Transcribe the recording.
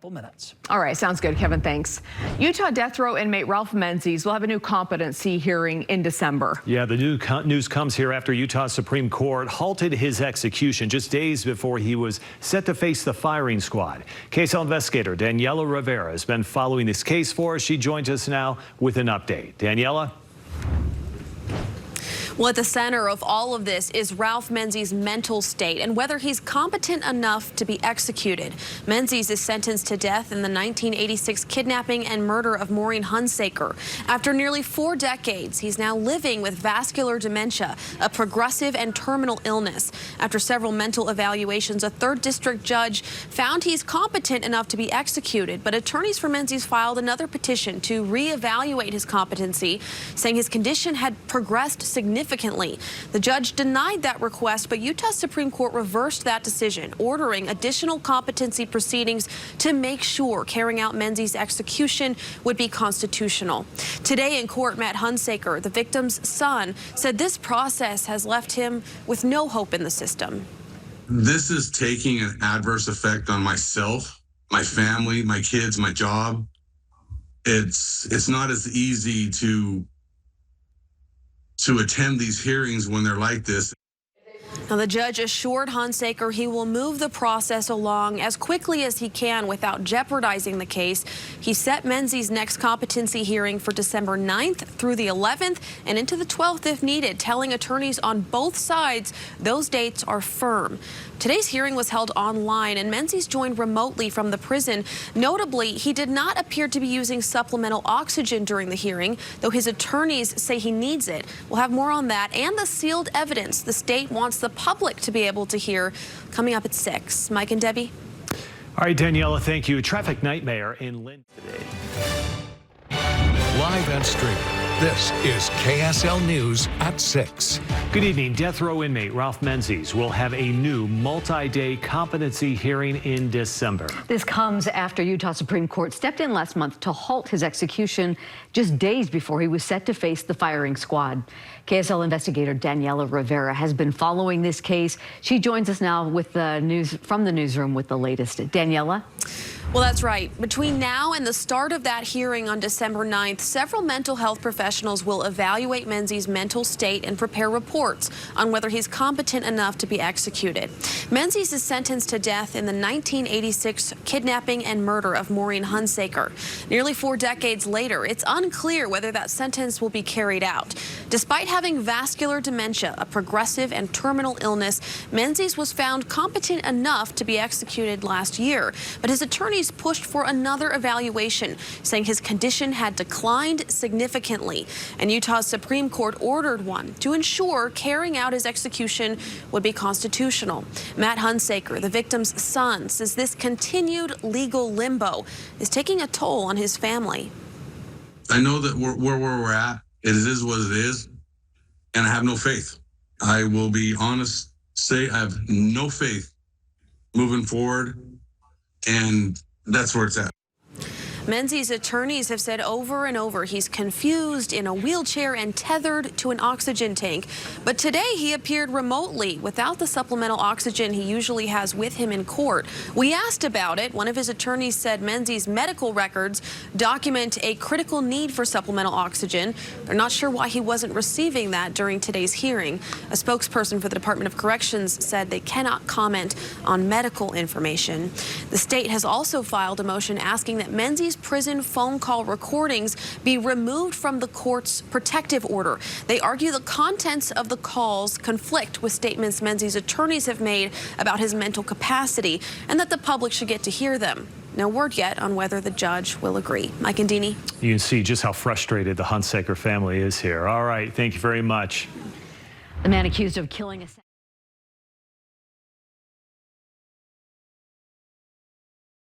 couple minutes. All right, sounds good, Kevin. Thanks. Utah death row inmate Ralph Menzies will have a new competency hearing in December. Yeah, the news comes here after Utah's Supreme Court halted his execution just days before he was set to face the firing squad. KSL investigator Daniela Rivera has been following this case for us. She joins us now with an update. Daniela? Well, at the center of all of this is Ralph Menzies' mental state and whether he's competent enough to be executed. Menzies is sentenced to death in the 1986 kidnapping and murder of Maureen Hunsaker. After nearly 4 decades, he's now living with vascular dementia, a progressive and terminal illness. After several mental evaluations, a 3rd district judge found he's competent enough to be executed, but attorneys for Menzies filed another petition to reevaluate his competency, saying his condition had progressed significantly. The judge denied that request, but Utah Supreme Court reversed that decision, ordering additional competency proceedings to make sure carrying out Menzies' execution would be constitutional. Today in court, Matt Hunsaker, the victim's son, said this process has left him with no hope in the system. This is taking an adverse effect on myself, my family, my kids, my job. It's not as easy to attend these hearings when they're like this. Now, the judge assured Hunsaker he will move the process along as quickly as he can without jeopardizing the case. He set Menzies' next competency hearing for December 9th through the 11th and into the 12th if needed, telling attorneys on both sides those dates are firm. Today's hearing was held online, and Menzies joined remotely from the prison. Notably, he did not appear to be using supplemental oxygen during the hearing, though his attorneys say he needs it. We'll have more on that and the sealed evidence the state wants the public to be able to hear coming up at 6. Mike and Debbie. All right, Daniela, thank you. Traffic nightmare in Lynn today. Live and streaming. This is KSL News at 6. Good evening. Death row inmate Ralph Menzies will have a new multi-day competency hearing in December. This comes after Utah Supreme Court stepped in last month to halt his execution just days before he was set to face the firing squad. KSL investigator Daniela Rivera has been following this case. She joins us now with the news from the newsroom with the latest. Daniela? Well, that's right. Between now and the start of that hearing on December 9th, several mental health professionals will evaluate Menzies' mental state and prepare reports on whether he's competent enough to be executed. Menzies is sentenced to death in the 1986 kidnapping and murder of Maureen Hunsaker. Nearly 4 decades later, it's unclear whether that sentence will be carried out. Despite having vascular dementia, a progressive and terminal illness, Menzies was found competent enough to be executed last year, but his attorneys pushed for another evaluation, saying his condition had declined significantly, and Utah's Supreme Court ordered one to ensure carrying out his execution would be constitutional. Matt Hunsaker, the victim's son, says this continued legal limbo is taking a toll on his family. I know that where we're at, it is what it is, and I have no faith. I will be honest, say I have no faith moving forward, and that's where it's at. Menzies' attorneys have said over and over he's confused, in a wheelchair, and tethered to an oxygen tank. But today he appeared remotely without the supplemental oxygen he usually has with him in court. We asked about it. One of his attorneys said Menzies' medical records document a critical need for supplemental oxygen. They're not sure why he wasn't receiving that during today's hearing. A spokesperson for the Department of Corrections said they cannot comment on medical information. The state has also filed a motion asking that Menzies' prison phone call recordings be removed from the court's protective order. They argue the contents of the calls conflict with statements Menzies' attorneys have made about his mental capacity and that the public should get to hear them. No word yet on whether the judge will agree. Mike and Deanie. You can see just how frustrated the Hunsaker family is here. All right, thank you very much. The man accused of killing a